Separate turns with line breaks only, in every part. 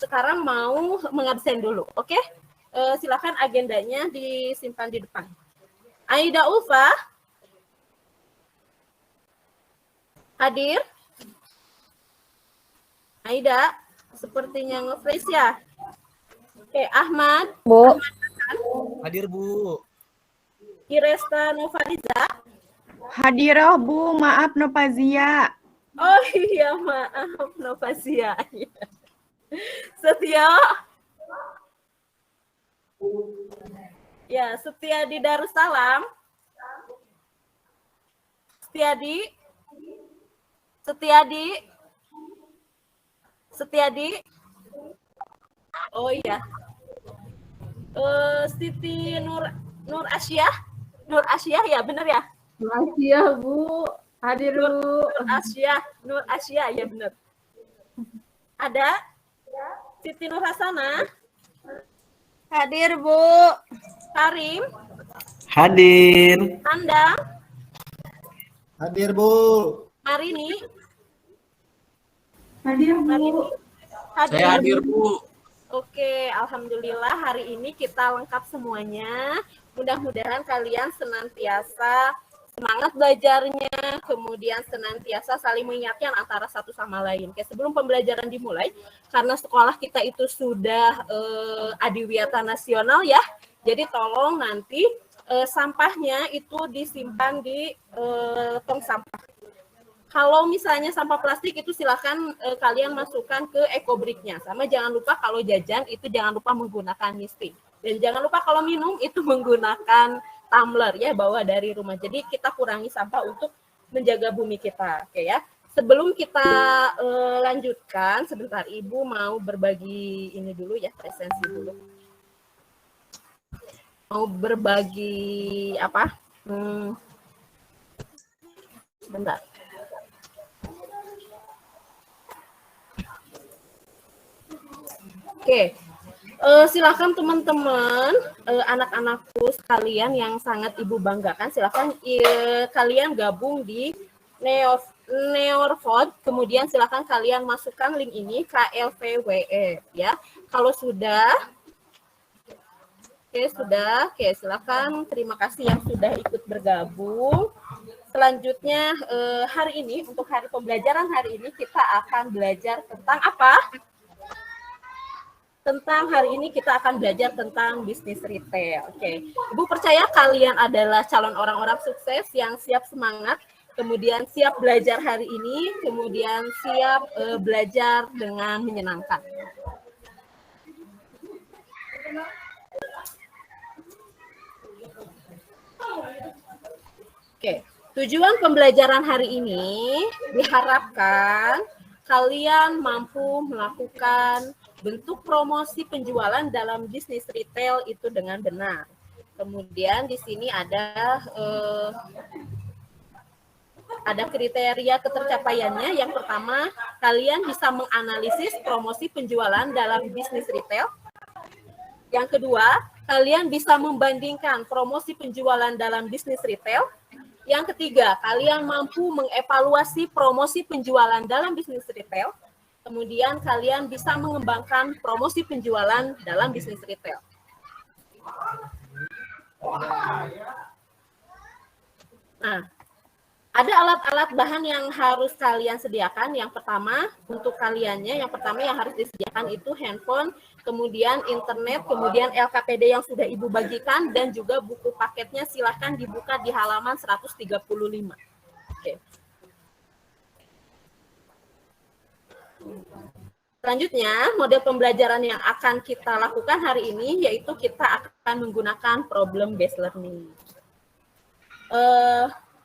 sekarang mau mengabsen dulu, oke? Silakan agendanya disimpan di depan. Aida Ulfa, hadir? Aida, sepertinya nge-freeze ya. Oke, Ahmad.
Bu.
Ahmad,
hadir Bu.
Iresta Novaliza.
Hadir Bu, maaf Novazia.
Oh iya, maaf Novazia. Setia. Ya, Setia di Darussalam. Setiadi. Oh iya. Siti Nur Asyah ya, benar ya?
Nur Asyah Bu, hadir Bu.
Nur Asyah ya benar. Ada Siti Nur Hasanah.
Hadir Bu.
Karim.
Hadir.
Anda.
Hadir Bu.
Marini.
Hadir Bu.
Saya hadir Bu.
Oke, alhamdulillah hari ini kita lengkap semuanya. Mudah-mudahan kalian senantiasa semangat belajarnya, kemudian senantiasa saling mengingatkan antara satu sama lain. Oke, sebelum pembelajaran dimulai, karena sekolah kita itu sudah adiwiyata nasional ya, jadi tolong nanti sampahnya itu disimpan di tong sampah. Kalau misalnya sampah plastik itu silakan kalian masukkan ke ecobricknya. Sama jangan lupa kalau jajan itu jangan lupa menggunakan misting. Dan jangan lupa kalau minum itu menggunakan tumbler ya, bawa dari rumah. Jadi kita kurangi sampah untuk menjaga bumi kita. Oke ya. Sebelum kita lanjutkan, sebentar Ibu mau berbagi ini dulu ya, presensi dulu. Mau berbagi apa? Bentar. Oke, silakan teman-teman, anak-anakku sekalian yang sangat Ibu banggakan, silakan kalian gabung di Neorvod, kemudian silakan kalian masukkan link ini KLVWE ya. Kalau sudah, oke silakan. Terima kasih yang sudah ikut bergabung. Selanjutnya hari ini untuk hari pembelajaran hari ini kita akan belajar tentang apa? Hari ini kita akan belajar tentang bisnis retail. Oke, Ibu percaya kalian adalah calon orang-orang sukses yang siap semangat, kemudian siap belajar hari ini, kemudian siap belajar dengan menyenangkan. Oke, tujuan pembelajaran hari ini diharapkan kalian mampu melakukan bentuk promosi penjualan dalam bisnis retail itu dengan benar. Kemudian di sini ada kriteria ketercapaiannya. Yang pertama, kalian bisa menganalisis promosi penjualan dalam bisnis retail. Yang kedua, kalian bisa membandingkan promosi penjualan dalam bisnis retail. Yang ketiga, kalian mampu mengevaluasi promosi penjualan dalam bisnis retail. Kemudian kalian bisa mengembangkan promosi penjualan dalam bisnis retail. Nah, ada alat-alat bahan yang harus kalian sediakan. Yang pertama, untuk kaliannya, yang harus disediakan itu handphone, kemudian internet, kemudian LKPD yang sudah Ibu bagikan, dan juga buku paketnya silakan dibuka di halaman 135. Oke. Selanjutnya, model pembelajaran yang akan kita lakukan hari ini yaitu kita akan menggunakan problem based learning.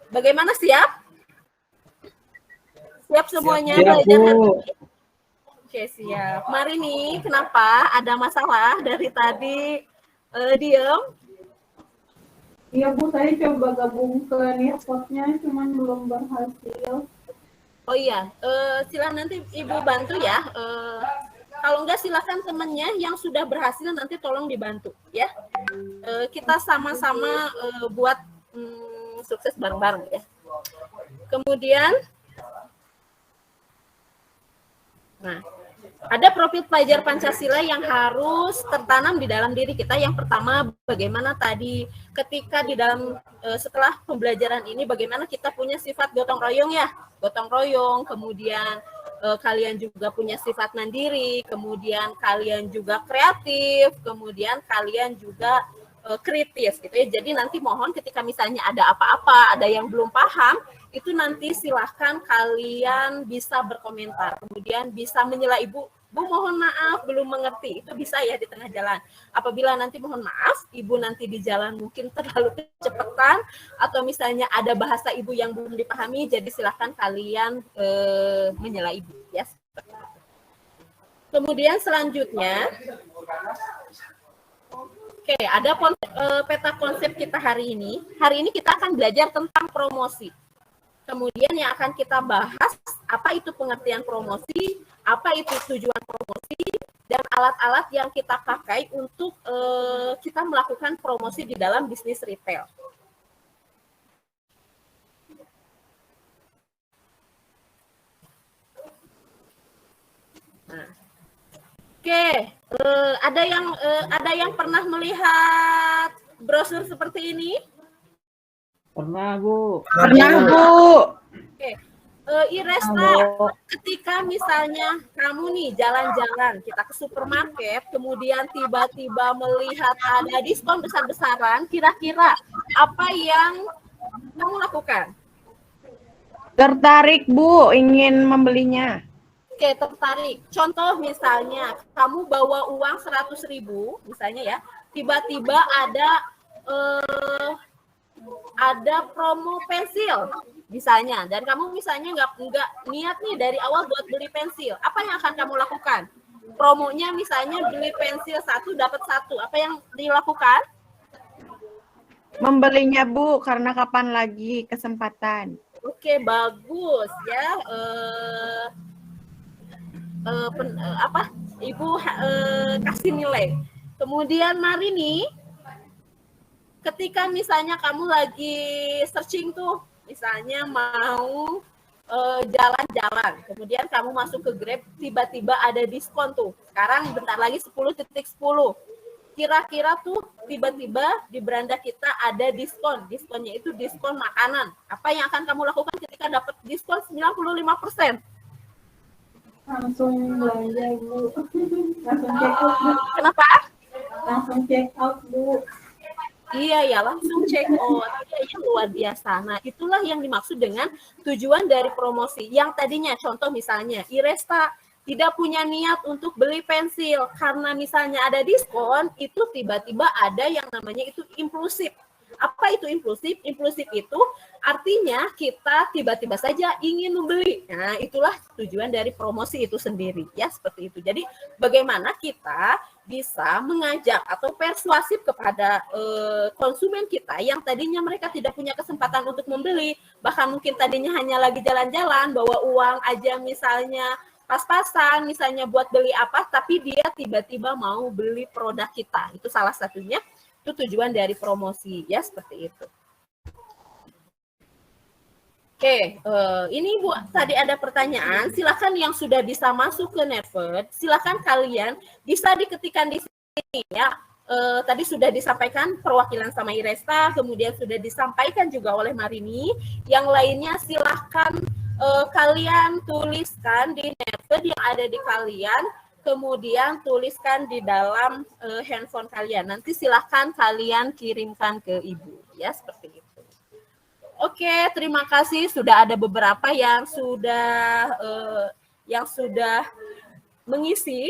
Bagaimana, siap? Siap semuanya belajar hari ini? Oke, siap. Mari nih, kenapa? Ada masalah dari tadi diem?
Iya Bu, saya coba gabung ke Nearpodnya, cuman belum berhasil.
Oh iya, silakan nanti Ibu bantu ya. Kalau enggak silakan temannya yang sudah berhasil nanti tolong dibantu ya. Kita sama-sama buat sukses bareng-bareng ya. Kemudian, nah Ada profil pelajar Pancasila yang harus tertanam di dalam diri kita. Yang pertama, bagaimana tadi ketika di dalam setelah pembelajaran ini, bagaimana kita punya sifat gotong royong ya, gotong royong, kemudian kalian juga punya sifat mandiri, kemudian kalian juga kreatif, kemudian kalian juga kritis gitu ya. Jadi nanti mohon ketika misalnya ada apa-apa, ada yang belum paham, itu nanti silahkan kalian bisa berkomentar, kemudian bisa menyela ibu, Bu mohon maaf belum mengerti, itu bisa ya di tengah jalan. Apabila nanti mohon maaf, ibu nanti di jalan mungkin terlalu kecepatan, atau misalnya ada bahasa ibu yang belum dipahami, jadi silahkan kalian menyela ibu ya. Kemudian selanjutnya, oke, ada peta konsep kita hari ini. Hari ini kita akan belajar tentang promosi. Kemudian yang akan kita bahas, apa itu pengertian promosi, apa itu tujuan promosi, dan alat-alat yang kita pakai untuk kita melakukan promosi di dalam bisnis retail. Nah, oke, ada yang pernah melihat brosur seperti ini?
Pernah, Bu.
Pernah, Bu.
Oke. Iresta, ketika misalnya kamu nih jalan-jalan, kita ke supermarket, kemudian tiba-tiba melihat ada diskon besar-besaran, kira-kira apa yang kamu lakukan?
Tertarik, Bu, ingin membelinya.
Oke, tertarik. Contoh misalnya, kamu bawa uang 100.000, misalnya ya, tiba-tiba ada promo pensil misalnya, dan kamu misalnya nggak niat nih dari awal buat beli pensil, apa yang akan kamu lakukan? Promonya misalnya beli pensil 1 dapat 1, apa yang dilakukan?
Membelinya, Bu, karena kapan lagi kesempatan.
Oke, bagus ya. Ibu kasih nilai. Kemudian Marini, ketika misalnya kamu lagi searching tuh, misalnya mau jalan-jalan, kemudian kamu masuk ke Grab, tiba-tiba ada diskon tuh. Sekarang bentar lagi 10.10. Kira-kira tuh tiba-tiba di beranda kita ada diskon. Diskonnya itu diskon makanan. Apa yang akan kamu lakukan ketika dapat diskon 95%?
Langsung belanja, Bu. Langsung check out, Bu.
Kenapa?
Langsung check out, Bu.
Iya ya, langsung check out. Iya, luar biasa. Nah, itulah yang dimaksud dengan tujuan dari promosi. Yang tadinya contoh misalnya Iresta tidak punya niat untuk beli pensil karena misalnya ada diskon, itu tiba-tiba ada yang namanya itu impulsif. Apa itu impulsif? Impulsif itu artinya kita tiba-tiba saja ingin membeli. Nah, itulah tujuan dari promosi itu sendiri ya, seperti itu. Jadi bagaimana kita bisa mengajak atau persuasif kepada konsumen kita yang tadinya mereka tidak punya kesempatan untuk membeli, bahkan mungkin tadinya hanya lagi jalan-jalan, bawa uang aja misalnya pas-pasan, misalnya buat beli apa, tapi dia tiba-tiba mau beli produk kita. Itu salah satunya, itu tujuan dari promosi ya, seperti itu. Oke, ini Bu, tadi ada pertanyaan. Silakan yang sudah bisa masuk ke Netflix, silakan kalian bisa diketikkan di sini ya. Tadi sudah disampaikan perwakilan sama Iresta, kemudian sudah disampaikan juga oleh Marini. Yang lainnya silahkan kalian tuliskan di Netflix yang ada di kalian, kemudian tuliskan di dalam handphone kalian. Nanti silahkan kalian kirimkan ke Ibu ya, seperti itu. Oke, terima kasih. Sudah ada beberapa yang sudah mengisi.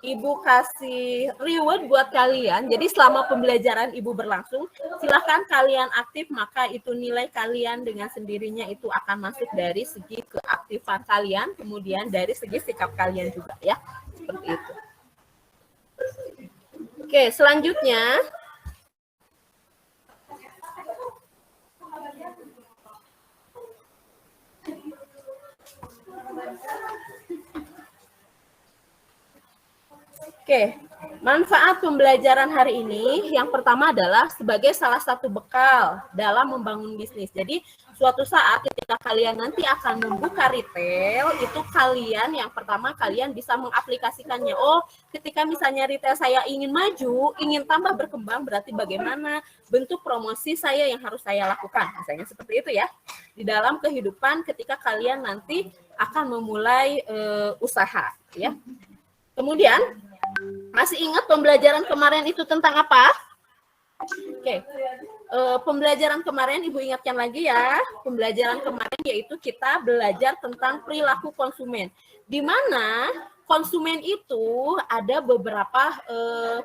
Ibu kasih reward buat kalian. Jadi selama pembelajaran Ibu berlangsung, silakan kalian aktif, maka itu nilai kalian dengan sendirinya itu akan masuk dari segi keaktifan kalian, kemudian dari segi sikap kalian juga ya. Seperti itu. Oke, selanjutnya Oke, manfaat pembelajaran hari ini yang pertama adalah sebagai salah satu bekal dalam membangun bisnis. Jadi suatu saat ketika ketika kalian nanti akan membuka retail, itu kalian yang pertama kalian bisa mengaplikasikannya. Oh, ketika misalnya retail saya ingin maju, ingin tambah berkembang, berarti bagaimana bentuk promosi saya yang harus saya lakukan. Misalnya seperti itu ya. Di dalam kehidupan ketika kalian nanti akan memulai usaha ya. Kemudian masih ingat pembelajaran kemarin itu tentang apa? Oke. Pembelajaran kemarin Ibu ingatkan lagi ya. Pembelajaran kemarin yaitu kita belajar tentang perilaku konsumen. Di mana konsumen itu ada beberapa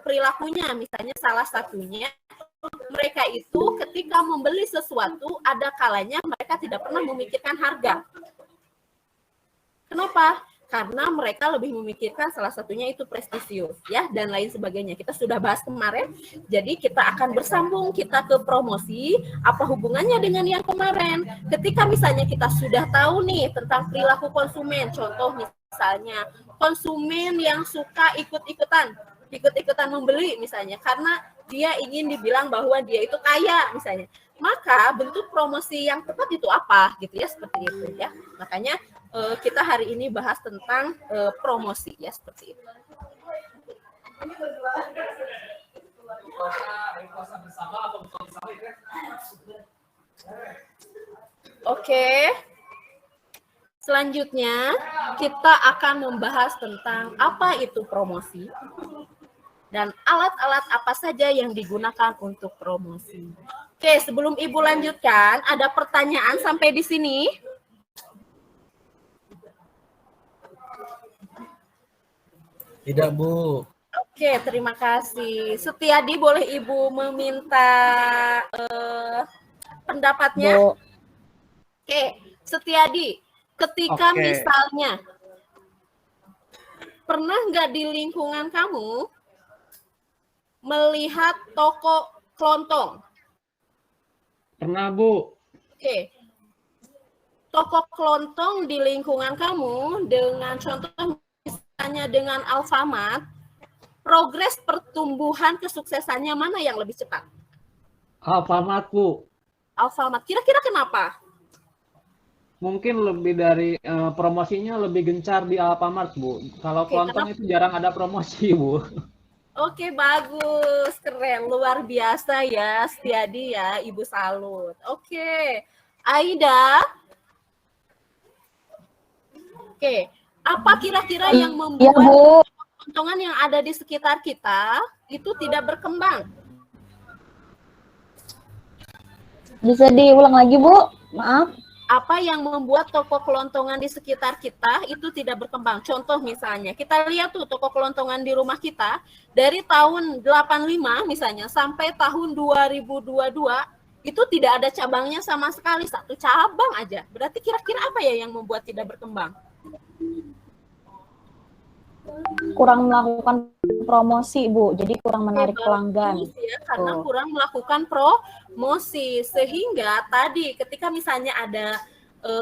perilakunya. Misalnya salah satunya mereka itu ketika membeli sesuatu ada kalanya mereka tidak pernah memikirkan harga. Kenapa? Karena mereka lebih memikirkan salah satunya itu prestisius ya dan lain sebagainya. Kita sudah bahas kemarin. Jadi kita akan bersambung kita ke promosi, apa hubungannya dengan yang kemarin. Ketika misalnya kita sudah tahu nih tentang perilaku konsumen, contoh misalnya konsumen yang suka ikut-ikutan membeli misalnya karena dia ingin dibilang bahwa dia itu kaya misalnya. Maka bentuk promosi yang tepat itu apa gitu ya, seperti itu ya. Makanya kita hari ini bahas tentang promosi ya, seperti itu. Oke. Selanjutnya kita akan membahas tentang apa itu promosi dan alat-alat apa saja yang digunakan untuk promosi. Oke, sebelum Ibu lanjutkan, ada pertanyaan sampai di sini?
Tidak, Bu.
Oke, terima kasih. Setiadi, boleh Ibu meminta pendapatnya?
Bu.
Oke, Setiadi, ketika misalnya pernah nggak di lingkungan kamu melihat toko kelontong?
Pernah, Bu.
Oke. Toko kelontong di lingkungan kamu dengan contoh misalnya dengan Alfamart, progres pertumbuhan kesuksesannya mana yang lebih cepat?
Alfamart, Bu.
Alfamart. Kira-kira kenapa?
Mungkin lebih dari promosinya lebih gencar di Alfamart, Bu. Kalau kelontong itu jarang ada promosi, Bu.
Oke, bagus. Keren. Luar biasa ya, Setiadi ya. Ibu salut. Oke. Aida. Oke. Apa kira-kira yang membuat keuntungan yang ada di sekitar kita itu tidak berkembang?
Bisa diulang lagi, Bu? Maaf.
Apa yang membuat toko kelontongan di sekitar kita itu tidak berkembang? Contoh misalnya, kita lihat tuh toko kelontongan di rumah kita, dari tahun 85 misalnya, sampai tahun 2022, itu tidak ada cabangnya sama sekali, satu cabang aja. Berarti kira-kira apa ya yang membuat tidak berkembang?
Kurang melakukan promosi, Bu. Jadi kurang menarik pelanggan.
Ya, karena kurang melakukan promosi. Sehingga tadi ketika misalnya ada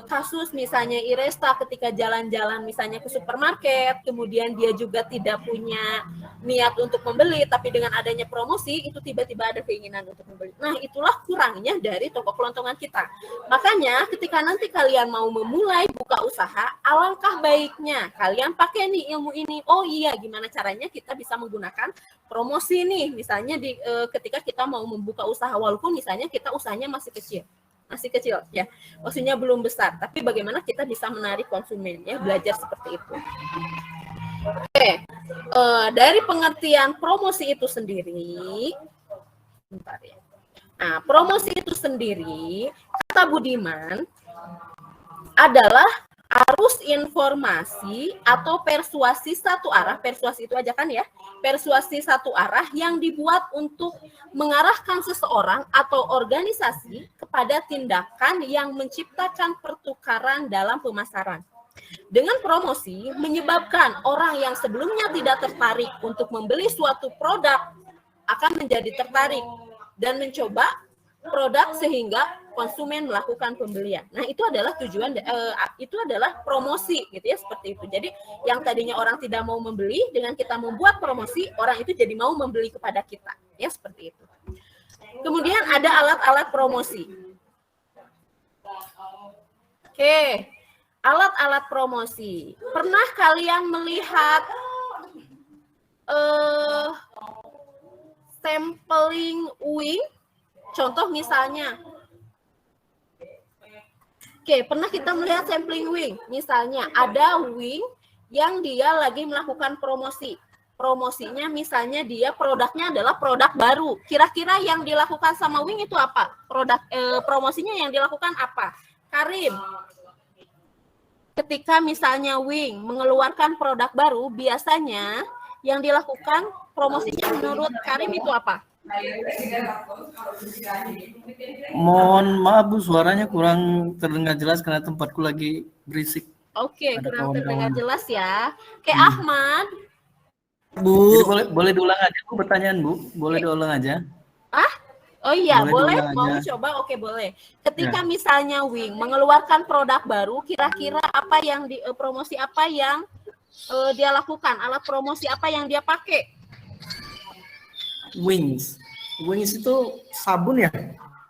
kasus misalnya Iresta ketika jalan-jalan misalnya ke supermarket, kemudian dia juga tidak punya niat untuk membeli, tapi dengan adanya promosi itu tiba-tiba ada keinginan untuk membeli. Nah, itulah kurangnya dari toko kelontongan kita. Makanya ketika nanti kalian mau memulai buka usaha, alangkah baiknya kalian pakai nih ilmu ini. Oh iya, gimana caranya kita bisa menggunakan promosi nih, misalnya ketika kita mau membuka usaha, walaupun misalnya kita usahanya masih kecil ya, maksudnya belum besar, tapi bagaimana kita bisa menarik konsumen ya, belajar seperti itu. Oke, dari pengertian promosi itu sendiri, bentar ya. Nah, promosi itu sendiri kata Budiman adalah arus informasi atau persuasi satu arah, persuasi itu aja kan ya, persuasi satu arah yang dibuat untuk mengarahkan seseorang atau organisasi kepada tindakan yang menciptakan pertukaran dalam pemasaran. Dengan promosi menyebabkan orang yang sebelumnya tidak tertarik untuk membeli suatu produk akan menjadi tertarik dan mencoba produk sehingga konsumen melakukan pembelian. Nah, itu adalah tujuan, itu adalah promosi gitu ya, seperti itu. Jadi yang tadinya orang tidak mau membeli, dengan kita membuat promosi, orang itu jadi mau membeli kepada kita. Ya, seperti itu. Kemudian ada alat-alat promosi. Oke, alat-alat promosi. Pernah kalian melihat sampling wing? Contoh misalnya, pernah kita melihat sampling wing. Misalnya ada wing yang dia lagi melakukan promosi. Promosinya misalnya dia produknya adalah produk baru. Kira-kira yang dilakukan sama wing itu apa? Promosinya yang dilakukan apa? Karim, ketika misalnya wing mengeluarkan produk baru, biasanya yang dilakukan promosinya menurut Karim itu apa?
Mohon maaf Bu, suaranya kurang terdengar jelas karena tempatku lagi berisik.
Oke,
Ada
kurang
kawan-kawan.
terdengar jelas ya. Ahmad.
Bu, jadi boleh diulang aja Bu pertanyaan Bu, boleh diulang aja.
Oh iya, boleh.
diulang
Mau
aja.
coba? Oke, boleh. Ketika misalnya wing mengeluarkan produk baru, kira-kira apa yang promosi apa yang dia lakukan? Alat promosi apa yang dia pakai?
Wings itu sabun ya?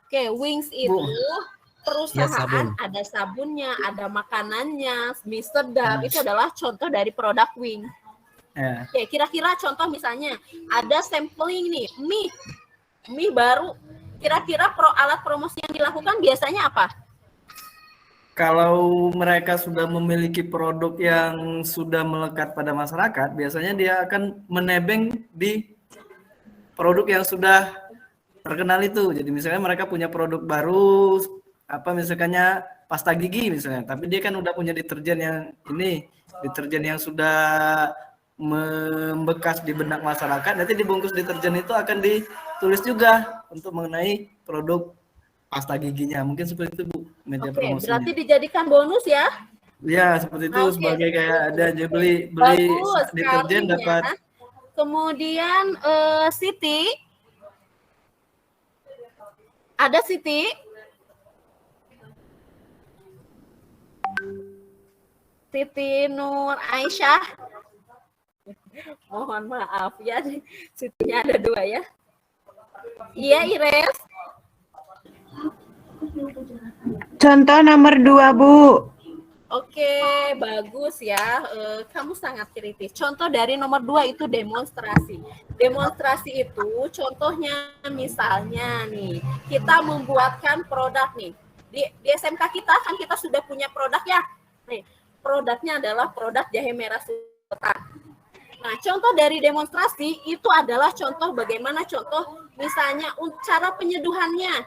Oke, Wings itu perusahaan,
sabun.
ada sabunnya, ada makanannya, mie sedap, itu adalah contoh dari produk Wing.
Ya.
Oke, kira-kira contoh misalnya ada sampling nih, mie baru. Kira-kira alat promosi yang dilakukan biasanya apa?
Kalau mereka sudah memiliki produk yang sudah melekat pada masyarakat, biasanya dia akan menebeng di produk yang sudah terkenal itu. Jadi misalnya mereka punya produk baru, misalkannya pasta gigi misalnya, tapi dia kan udah punya deterjen yang sudah membekas di benak masyarakat. Nanti dibungkus deterjen itu akan ditulis juga untuk mengenai produk pasta giginya. Mungkin seperti itu Bu, media promosinya.
Berarti dijadikan bonus ya?
Ya, seperti itu. Sebagai kayak ada aja beli deterjen dapat.
Kemudian Siti, ada Siti? Siti Nur Aisyah. Mohon maaf ya, Sitinya ada 2 ya. Iya, Ires.
Contoh nomor 2, Bu.
Oke, bagus ya. Kamu sangat kritis. Contoh dari nomor 2 itu demonstrasi. Demonstrasi itu contohnya misalnya nih, kita membuatkan produk nih. Di SMK kita kan kita sudah punya produk ya. Nih, produknya adalah produk jahe merah sultan. Nah, contoh dari demonstrasi itu adalah contoh bagaimana contoh misalnya cara penyeduhannya.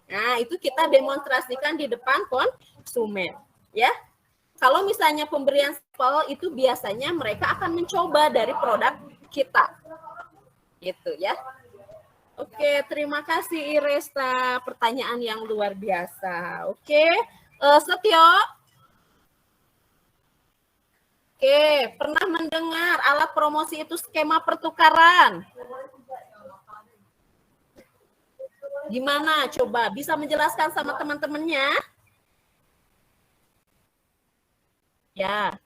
Nah, itu kita demonstrasikan di depan konsumen. Ya, kalau misalnya pemberian sampel itu biasanya mereka akan mencoba dari produk kita, gitu ya. Oke, terima kasih Iresta, pertanyaan yang luar biasa. Oke, Setio. Oke, pernah mendengar alat promosi itu skema pertukaran? Gimana? Coba bisa menjelaskan sama teman-temannya? Ya.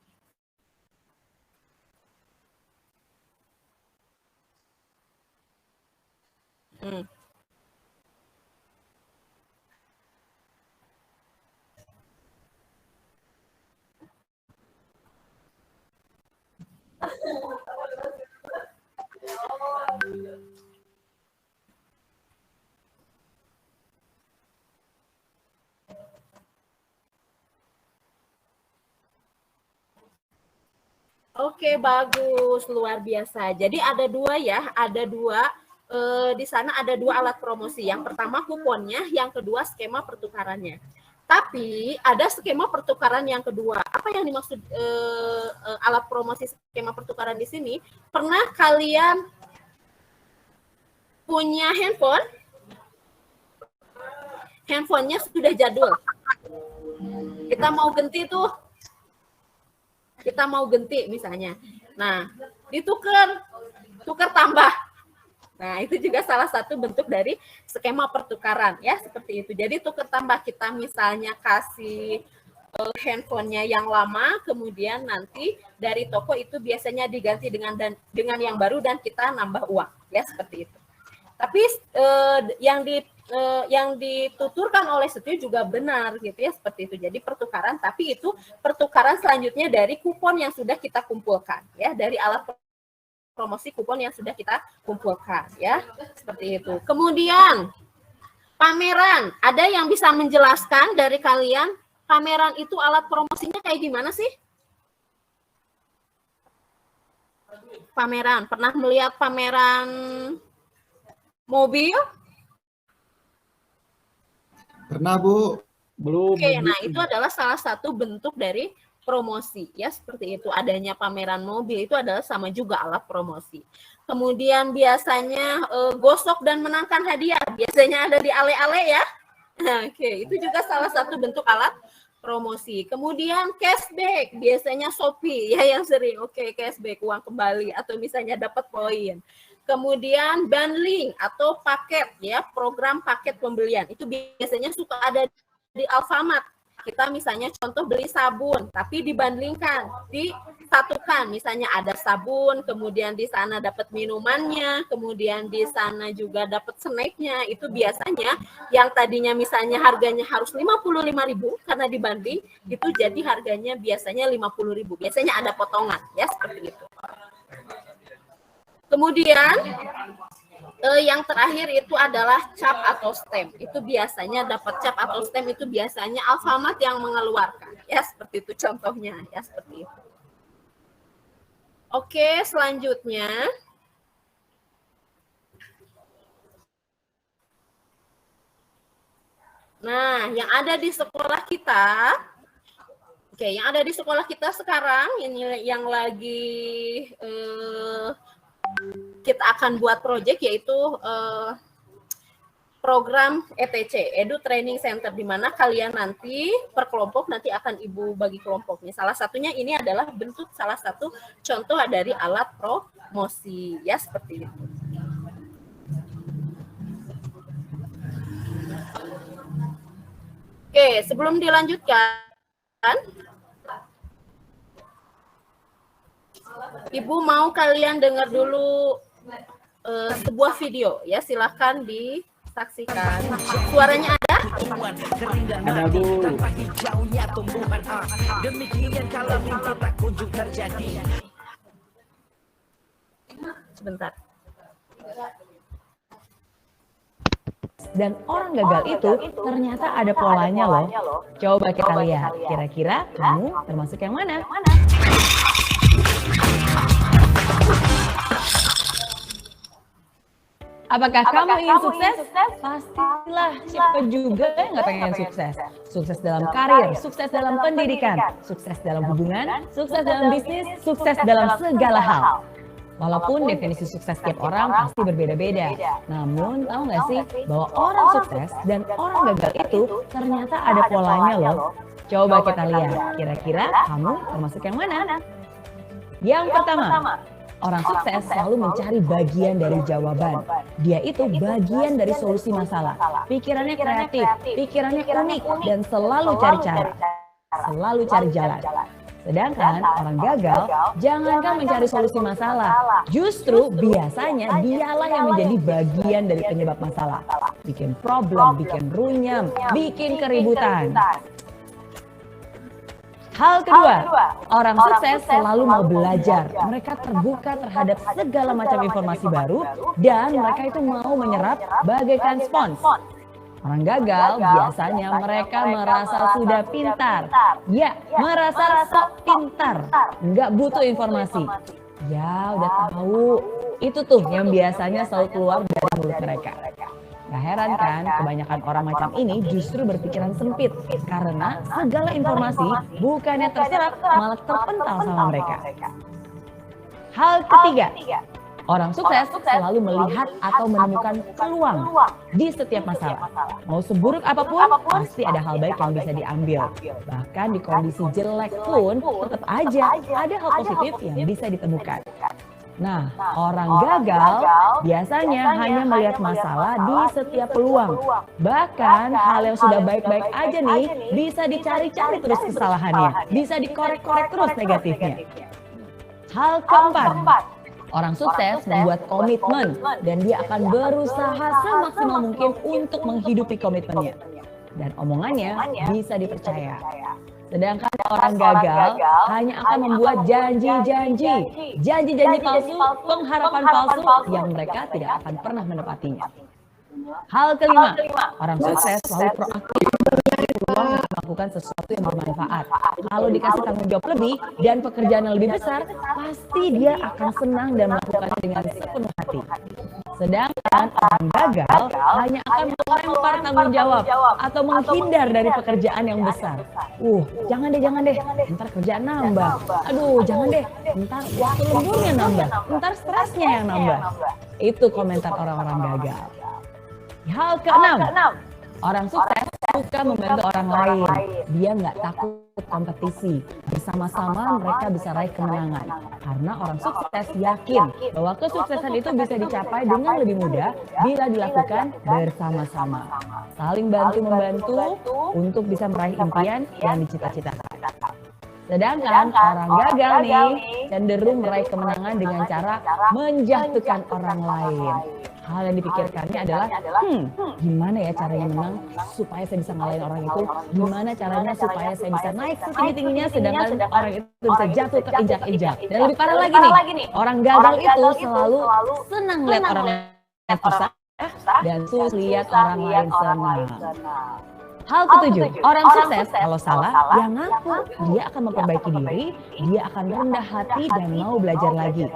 Oke, bagus, luar biasa. Jadi ada 2 ya, ada 2 di sana ada 2 alat promosi. Yang pertama kuponnya, yang kedua skema pertukarannya. Tapi ada skema pertukaran yang kedua. Apa yang dimaksud alat promosi skema pertukaran di sini? Pernah kalian punya handphone? Handphonenya sudah jadul. Kita mau ganti tuh. Kita mau ganti misalnya. Nah, ditukar tambah. Nah, itu juga salah satu bentuk dari skema pertukaran ya, seperti itu. Jadi tukar tambah, kita misalnya kasih handphonenya yang lama, kemudian nanti dari toko itu biasanya diganti dengan yang baru dan kita nambah uang ya, seperti itu. Tapi yang yang dituturkan oleh Setio juga benar gitu ya, seperti itu. Jadi pertukaran, tapi itu pertukaran selanjutnya dari kupon yang sudah kita kumpulkan ya, dari alat promosi kupon yang sudah kita kumpulkan ya, seperti itu. Kemudian pameran, ada yang bisa menjelaskan dari kalian pameran itu alat promosinya kayak gimana sih? Pameran, pernah melihat pameran mobil?
Pernah, Bu.
Belum.
Oke, nah itu adalah salah satu bentuk dari promosi ya, seperti itu. Adanya pameran mobil itu adalah sama juga alat promosi. Kemudian biasanya gosok dan menangkan hadiah, biasanya ada di ale-ale ya. Oke, itu juga salah satu bentuk alat promosi. Kemudian cashback, biasanya Shopee ya yang sering. Oke, cashback, uang kembali atau misalnya dapat poin. Kemudian bundling atau paket ya, program paket pembelian. Itu biasanya suka ada di Alfamart. Kita misalnya contoh beli sabun, tapi dibandingkan, disatukan. Misalnya ada sabun, kemudian di sana dapat minumannya, kemudian di sana juga dapat snacknya. Itu biasanya yang tadinya misalnya harganya harus 55.000 karena dibanding, itu jadi harganya biasanya 50.000. Biasanya ada potongan, ya seperti itu. Kemudian yang terakhir itu adalah cap atau stem. Itu biasanya dapat cap atau stem itu biasanya Alfamart yang mengeluarkan. Ya, seperti itu contohnya. Ya, seperti itu. Oke, selanjutnya. Nah, yang ada di sekolah kita. Oke, yang ada di sekolah kita sekarang, ini yang lagi kita akan buat project, yaitu program ETC, Edu Training Center, di mana kalian nanti per kelompok nanti akan Ibu bagi kelompoknya. Salah satunya ini adalah bentuk salah satu contoh dari alat promosi, ya seperti itu. Oke, sebelum dilanjutkan, Ibu mau kalian dengar dulu sebuah video, ya silahkan disaksikan. Suaranya ada?
Ada, Bu.
Sebentar.
Dan orang gagal itu ternyata ada polanya loh. Coba kita lihat, kira-kira kamu termasuk yang mana? Apakah kamu ingin sukses? Pastilah, siapa juga yang nggak pengen sukses. Sukses dalam karir, sukses dalam pendidikan, sukses dalam hubungan, sukses dalam bisnis, sukses dalam segala hal. Walaupun definisi sukses tiap orang pasti berbeda-beda. Namun, tahu nggak sih bahwa orang sukses dan orang gagal itu ternyata ada polanya loh. Coba kita lihat, kira-kira kamu termasuk yang mana? Yang pertama, orang sukses selalu mencari bagian dari jawaban. Dia itu bagian dari solusi masalah. Pikirannya kreatif, pikirannya unik, dan selalu cari cara. Selalu cari jalan. Sedangkan orang gagal, jangankan mencari solusi masalah. Justru biasanya dialah yang menjadi bagian dari penyebab masalah. Bikin problem, bikin runyam, bikin keributan. Hal kedua, orang sukses selalu mau belajar. Mereka terbuka terhadap segala macam informasi baru dan mereka itu mau menyerap bagaikan spons. Orang gagal biasanya mereka merasa sudah pintar. Ya, merasa sok pintar. Nggak butuh informasi. Ya, udah tahu. Itu tuh yang biasanya selalu keluar dari mulut mereka. Gak heran kan, kebanyakan orang macam ini justru berpikiran sempit karena segala informasi bukannya terserap, malah terpental sama mereka. Hal ketiga, orang sukses selalu melihat atau menemukan peluang di setiap masalah. Mau seburuk apapun, pasti ada hal baik yang bisa diambil. Bahkan di kondisi jelek pun, tetap aja ada hal positif yang bisa ditemukan. Nah, orang gagal biasanya hanya melihat masalah di setiap peluang. Bahkan hal yang sudah baik-baik aja nih bisa dicari-cari terus kesalahannya, bisa dikorek-korek terus negatifnya. Hal keempat, Orang sukses membuat komitmen dan dia akan berusaha semaksimal mungkin untuk menghidupi komitmennya. Dan omongannya bisa dipercaya. Sedangkan orang gagal hanya akan membuat janji-janji palsu, pengharapan palsu yang mereka tidak akan pernah menepatinya. Hal kelima, orang sukses selalu proaktif peluang untuk melakukan sesuatu yang bermanfaat. Kalau dikasih tanggung jawab lebih dan pekerjaan yang lebih besar, pasti dia akan senang dan melakukannya dengan sepenuh hati. Sedangkan orang gagal hanya akan melempar tanggung jawab atau menghindar dari pekerjaan yang besar. Jangan deh, ntar kerjaan nambah. Aduh, jangan deh, ntar waktu lemburnya nambah, ntar stresnya yang nambah. Itu komentar orang-orang gagal. Hal keenam, orang sukses suka membantu orang lain. Dia nggak takut kompetisi. Bersama-sama mereka bisa raih kemenangan. Karena orang sukses yakin bahwa kesuksesan itu bisa dicapai dengan lebih mudah bila dilakukan bersama-sama. Saling bantu-membantu untuk bisa meraih impian yang dicita-citakan. Sedangkan orang gagal nih cenderung meraih kemenangan dengan cara menjatuhkan orang lain. Hal yang dipikirkannya adalah, gimana ya caranya menang supaya saya bisa ngalahin orang itu? Gimana caranya supaya saya bisa naik setinggi-tingginya sedangkan orang itu bisa jatuh terinjak-injak? Dan lebih parah lagi nih, orang gagal itu selalu senang lihat orang lain susah dan sus lihat orang lain senang. Hal ketujuh, orang sukses kalau salah, ya ngaku. Dia akan memperbaiki diri, dia akan rendah hati dan mau belajar lagi.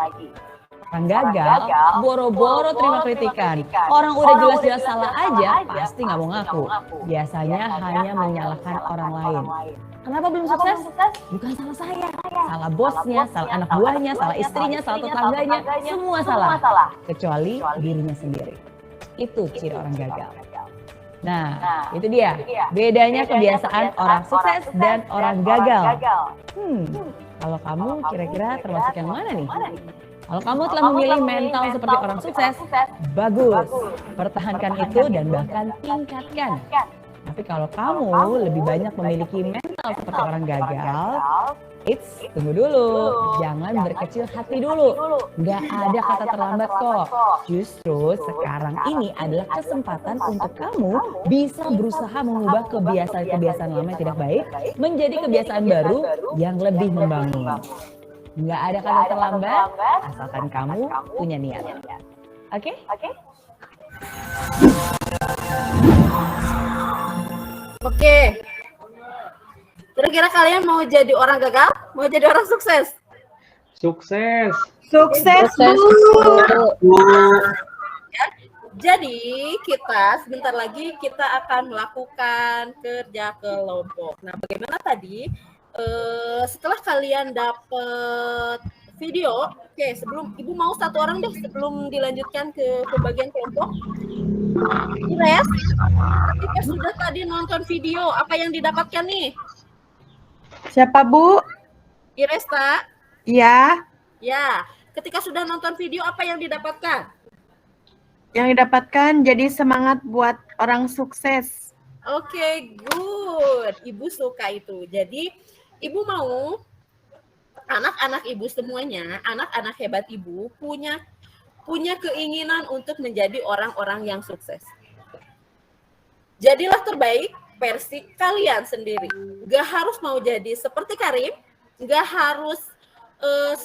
Orang gagal, boro-boro terima kritikan. Orang udah jelas-jelas salah aja, pasti nggak mau ngaku. Biasanya hanya menyalahkan orang lain. Kenapa belum sukses? Bukan salah saya. Salah bosnya, salah anak buahnya, salah istrinya, salah tetangganya. Semua salah, kecuali dirinya sendiri. Itu ciri orang gagal. Nah, itu dia. Bedanya kebiasaan orang sukses dan orang gagal. Kalau kamu kira-kira termasuk yang mana nih? Kalau kamu telah memilih mental seperti orang sukses, bagus. Pertahankan itu dan bahkan tingkatkan. Tapi kalau kamu lebih banyak memiliki mental seperti orang gagal, tunggu dulu. Jangan berkecil hati dulu. Nggak ada kata terlambat kok. Justru sekarang ini adalah kesempatan untuk kamu bisa berusaha mengubah kebiasaan-kebiasaan lama yang tidak baik menjadi kebiasaan baru yang lebih membangun. Nggak ada kata terlambat, asalkan kamu punya niat. Oke?
Oke. Kira-kira kalian mau jadi orang gagal? Mau jadi orang sukses?
Sukses.
Sukses, Bu.
Jadi kita sebentar lagi kita akan melakukan kerja kelompok. Nah, bagaimana tadi? Setelah kalian dapat video, oke, sebelum Ibu mau satu orang deh sebelum dilanjutkan ke pembagian kelompok. Ires, ketika sudah tadi nonton video, apa yang didapatkan nih?
Siapa, Bu?
Ires, tak?
Iya.
Ya, ketika sudah nonton video, apa yang didapatkan?
Yang didapatkan jadi semangat buat orang sukses.
Oke, good. Ibu suka itu. Jadi, Ibu mau anak-anak Ibu semuanya, anak-anak hebat Ibu punya keinginan untuk menjadi orang-orang yang sukses. Jadilah terbaik versi kalian sendiri. Gak harus mau jadi seperti Karim, gak harus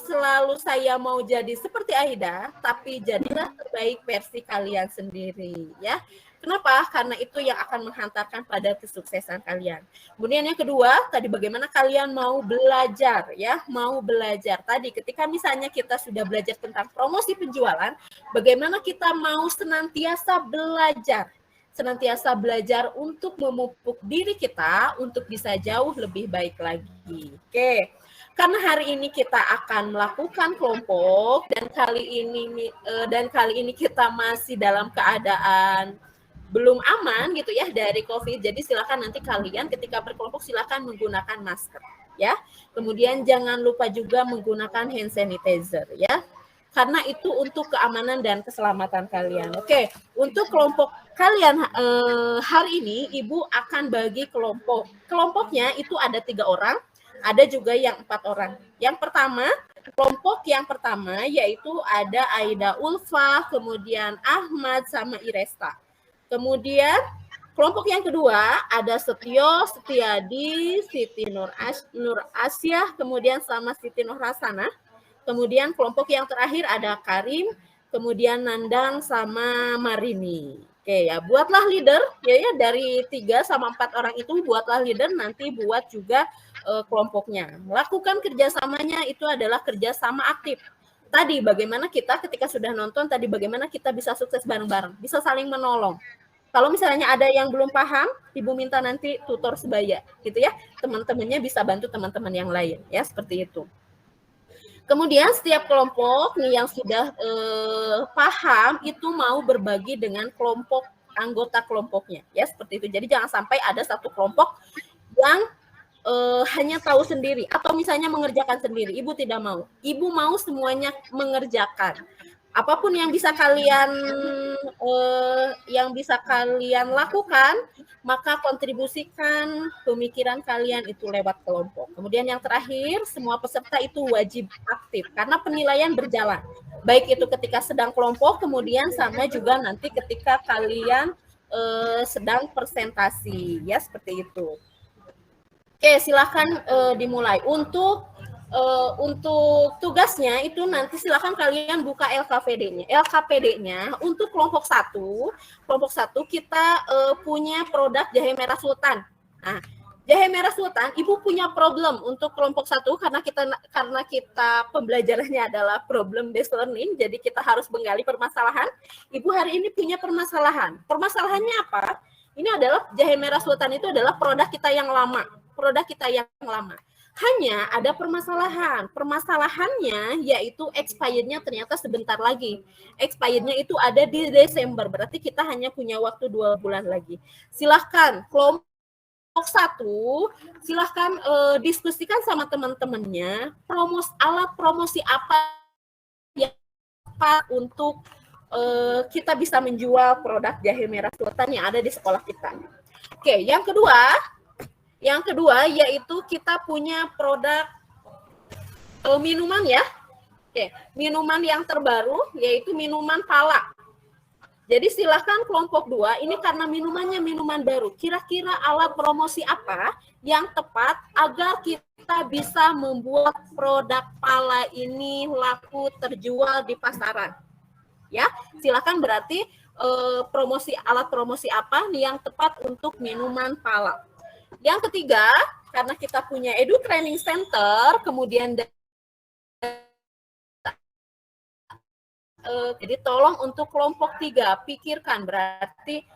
selalu saya mau jadi seperti Aida, tapi jadilah terbaik versi kalian sendiri, ya. Kenapa? Karena itu yang akan menghantarkan pada kesuksesan kalian. Kemudian yang kedua, tadi bagaimana kalian mau belajar, ya, mau belajar. Tadi ketika misalnya kita sudah belajar tentang promosi penjualan, bagaimana kita mau senantiasa belajar untuk memupuk diri kita untuk bisa jauh lebih baik lagi. Oke. Karena hari ini kita akan melakukan kelompok dan kali ini kita masih dalam keadaan belum aman gitu ya dari COVID. Jadi silakan nanti kalian ketika berkelompok silakan menggunakan masker ya. Kemudian jangan lupa juga menggunakan hand sanitizer ya. Karena itu untuk keamanan dan keselamatan kalian. Oke, untuk kelompok kalian hari ini Ibu akan bagi kelompok. Kelompoknya itu ada 3 orang, ada juga yang 4 orang. Yang pertama kelompok yang pertama yaitu ada Aida Ulfa, kemudian Ahmad sama Iresta. Kemudian kelompok yang kedua ada Setio, Setiadi, Siti Nur Asyah, kemudian sama Siti Nur Hasanah. Kemudian kelompok yang terakhir ada Karim, kemudian Nandang sama Marini. Oke ya, buatlah leader ya dari 3 sama 4 orang itu buatlah leader, nanti buat juga kelompoknya. Lakukan kerjasamanya itu adalah kerjasama aktif. Tadi bagaimana kita ketika sudah nonton tadi bagaimana kita bisa sukses bareng-bareng, bisa saling menolong. Kalau misalnya ada yang belum paham, Ibu minta nanti tutor sebaya gitu ya. Teman-temannya bisa bantu teman-teman yang lain ya, seperti itu. Kemudian setiap kelompok nih yang sudah paham itu mau berbagi dengan kelompok anggota kelompoknya ya, seperti itu. Jadi jangan sampai ada satu kelompok yang hanya tahu sendiri atau misalnya mengerjakan sendiri. Ibu tidak mau. Ibu mau semuanya mengerjakan. Apapun yang bisa kalian lakukan, maka kontribusikan pemikiran kalian itu lewat kelompok. Kemudian yang terakhir, semua peserta itu wajib aktif karena penilaian berjalan. Baik itu ketika sedang kelompok, kemudian sama juga nanti ketika kalian sedang presentasi, ya seperti itu. Oke, silakan dimulai. Untuk tugasnya itu nanti silakan kalian buka LKPD-nya. LKPD-nya untuk kelompok 1 kita punya produk jahe merah sultan. Nah, jahe merah sultan, Ibu punya problem untuk kelompok 1 karena kita pembelajarannya adalah problem based learning, jadi kita harus menggali permasalahan. Ibu hari ini punya permasalahan. Permasalahannya apa? Ini adalah jahe merah sultan itu adalah produk kita yang lama. Hanya ada permasalahan. Permasalahannya yaitu expirednya ternyata sebentar lagi. Expirednya itu ada di Desember. Berarti kita hanya punya waktu 2 bulan lagi. Silahkan kelompok 1, silahkan diskusikan sama teman-temannya alat promosi apa yang tepat untuk kita bisa menjual produk jahe merah sultan yang ada di sekolah kita. Oke, yang kedua yaitu kita punya produk minuman ya. Oke, minuman yang terbaru yaitu minuman pala. Jadi silakan kelompok 2, ini karena minumannya minuman baru. Kira-kira alat promosi apa yang tepat agar kita bisa membuat produk pala ini laku terjual di pasaran. Ya, silakan berarti alat promosi apa yang tepat untuk minuman pala. Yang ketiga, karena kita punya Edu Training Center, kemudian jadi tolong untuk kelompok 3, pikirkan berarti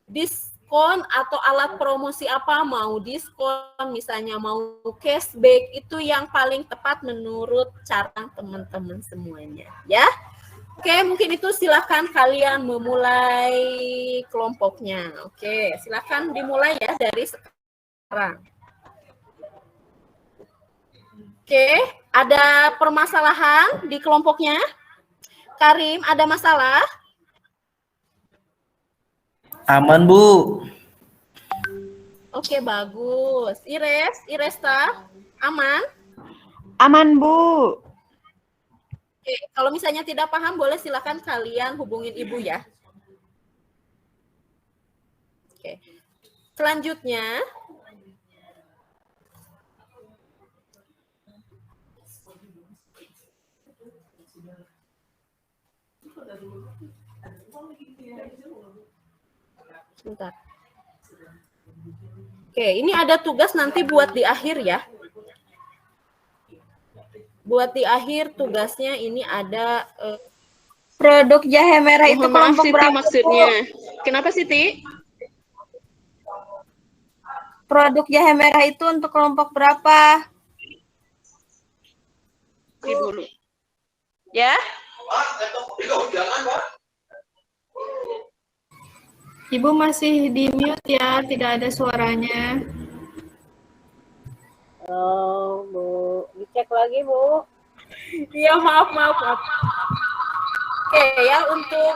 diskon atau alat promosi apa, mau diskon, misalnya mau cashback, itu yang paling tepat menurut cara teman-teman semuanya. Ya. Oke, mungkin itu silakan kalian memulai kelompoknya. Oke, silakan dimulai ya dari sekarang. Oke, ada permasalahan di kelompoknya? Karim, ada masalah?
Aman, Bu.
Oke, bagus. Iresta, aman?
Aman, Bu.
Oke, kalau misalnya tidak paham, boleh silakan kalian hubungin Ibu ya. Oke, selanjutnya, sebentar. Oke, ini ada tugas nanti buat di akhir ya. Buat di akhir tugasnya ini ada
Produk jahe merah itu
maaf,
kelompok
Siti
berapa?
maksudnya. Kenapa Siti?
Produk jahe merah itu untuk kelompok berapa?
Ibu. Ya?
Ibu masih di mute ya, tidak ada suaranya.
Oh, Bu. Dicek lagi, Bu. Iya, maaf. Oke, ya untuk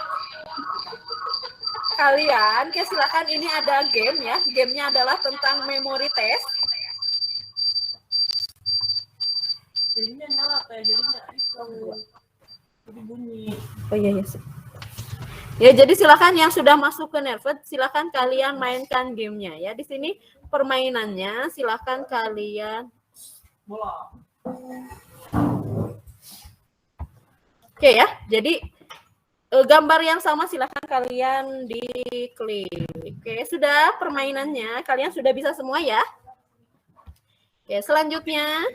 kalian, silakan ini ada game ya. Gamenya adalah tentang memory test. Oh iya ya. Ya, jadi silakan yang sudah masuk ke Nervet, silakan kalian mainkan gamenya ya. Di sini permainannya silakan kalian. Oke ya, jadi gambar yang sama silakan kalian diklik. Oke, sudah permainannya, kalian sudah bisa semua ya. Oke, selanjutnya.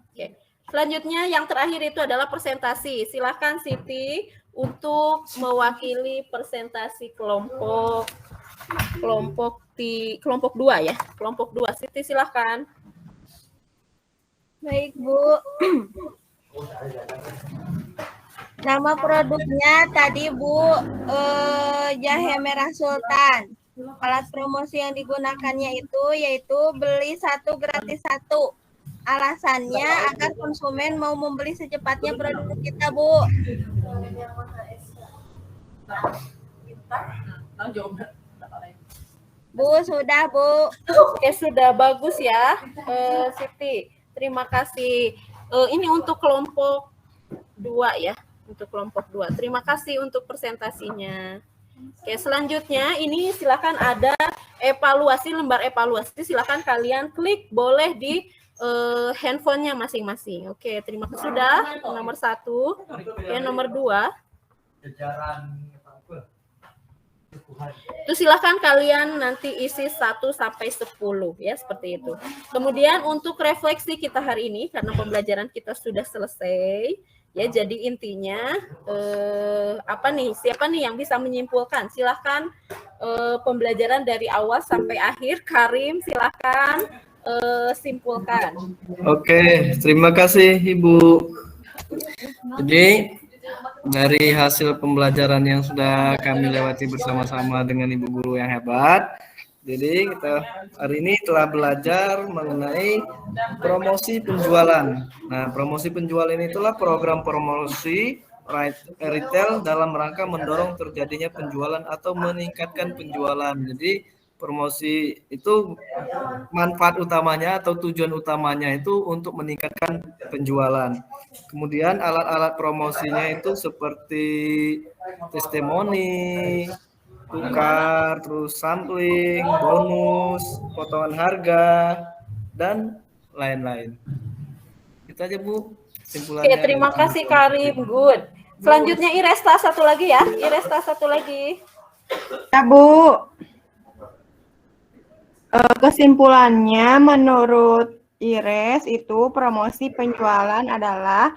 Oke. Selanjutnya yang terakhir itu adalah presentasi. Silakan Siti untuk mewakili presentasi kelompok 2 ya. Kelompok 2. Siti silakan.
Baik, Bu. Nama produknya tadi, Bu, jahe merah sultan. Alat promosi yang digunakannya itu yaitu beli 1 gratis 1. Alasannya agar konsumen mau membeli secepatnya produk kita, Bu. Bu, sudah, Bu.
Oke, sudah bagus ya, Siti. Terima kasih. Ini untuk kelompok 2 ya, untuk kelompok 2. Terima kasih untuk presentasinya. Oke, selanjutnya ini silakan ada evaluasi, lembar evaluasi. Silakan kalian klik, boleh di handphonenya masing-masing. Oke, terima kasih. Sudah nomor 1. Oke, nomor 2. Itu silakan kalian nanti isi 1 sampai 10 ya, seperti itu. Kemudian untuk refleksi kita hari ini karena pembelajaran kita sudah selesai ya, jadi intinya apa nih? Siapa nih yang bisa menyimpulkan? Silakan pembelajaran dari awal sampai akhir. Karim, silakan simpulkan.
Oke, terima kasih Ibu. Jadi dari hasil pembelajaran yang sudah kami lewati bersama-sama dengan Ibu Guru yang hebat, jadi kita hari ini telah belajar mengenai promosi penjualan. Nah, promosi penjualan itulah program promosi retail dalam rangka mendorong terjadinya penjualan atau meningkatkan penjualan. Jadi promosi itu manfaat utamanya atau tujuan utamanya itu untuk meningkatkan penjualan. Kemudian alat-alat promosinya itu seperti testimoni, tukar, terus sampling, bonus, potongan harga, dan lain-lain. Itu aja Bu kesimpulannya.
Oke, terima kasih Karim. Good. Selanjutnya Iresta satu lagi ya. Iresta satu lagi.
Ya Bu. Kesimpulannya menurut Ires itu promosi penjualan adalah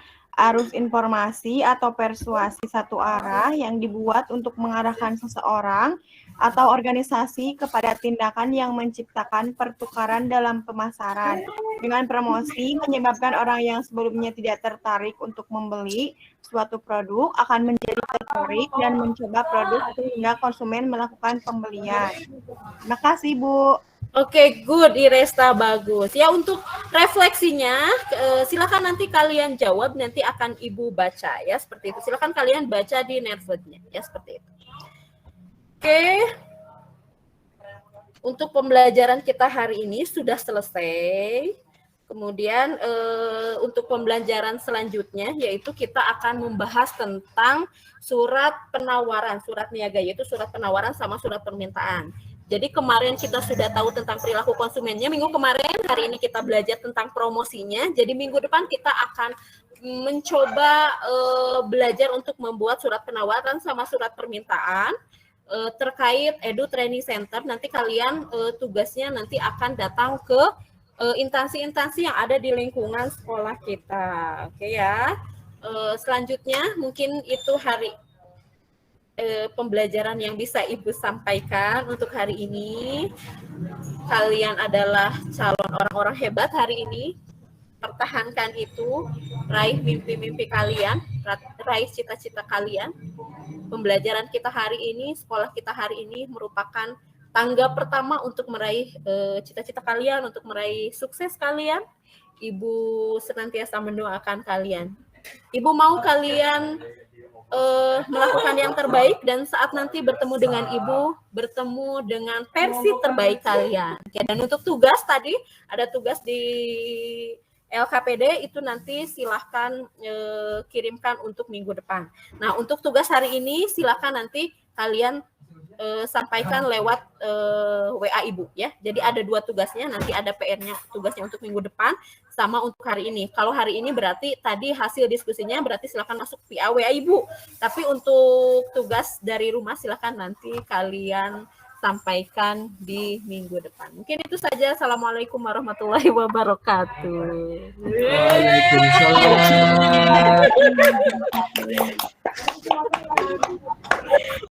arus informasi atau persuasi satu arah yang dibuat untuk mengarahkan seseorang atau organisasi kepada tindakan yang menciptakan pertukaran dalam pemasaran. Dengan promosi menyebabkan orang yang sebelumnya tidak tertarik untuk membeli suatu produk akan menjadi tertarik dan mencoba produk sehingga konsumen melakukan pembelian. Terima kasih Bu.
Oke, good, Iresta, bagus. Ya, untuk refleksinya, silakan nanti kalian jawab, nanti akan Ibu baca ya, seperti itu. Silakan kalian baca di Nervet-nya, ya, seperti itu. Oke, untuk pembelajaran kita hari ini sudah selesai. Kemudian untuk pembelajaran selanjutnya, yaitu kita akan membahas tentang surat penawaran, surat niaga, yaitu surat penawaran sama surat permintaan. Jadi kemarin kita sudah tahu tentang perilaku konsumennya, minggu kemarin, hari ini kita belajar tentang promosinya, jadi minggu depan kita akan mencoba belajar untuk membuat surat penawaran sama surat permintaan terkait Edu Training Center. Nanti kalian tugasnya nanti akan datang ke instansi-instansi yang ada di lingkungan sekolah kita. Oke ya. Selanjutnya mungkin itu hari pembelajaran yang bisa Ibu sampaikan untuk hari ini. Kalian adalah calon orang-orang hebat hari ini. Pertahankan itu, raih mimpi-mimpi kalian, raih cita-cita kalian. Pembelajaran kita hari ini, sekolah kita hari ini merupakan tangga pertama untuk meraih cita-cita kalian, untuk meraih sukses kalian. Ibu senantiasa mendoakan kalian. Ibu mau kalian melakukan yang terbaik, dan saat nanti bertemu dengan Ibu, bertemu dengan versi terbaik kalian. Oke, dan untuk tugas tadi, ada tugas di LKPD itu nanti silahkan kirimkan untuk minggu depan. Nah, untuk tugas hari ini silahkan nanti kalian sampaikan lewat WA Ibu ya. Jadi ada 2 tugasnya, nanti ada PR-nya, tugasnya untuk minggu depan sama untuk hari ini. Kalau hari ini berarti tadi hasil diskusinya berarti silahkan masuk via WA Ibu. Tapi untuk tugas dari rumah silahkan nanti kalian sampaikan di minggu depan. Mungkin itu saja. Assalamualaikum warahmatullahi wabarakatuh.
Waalaikumsalam.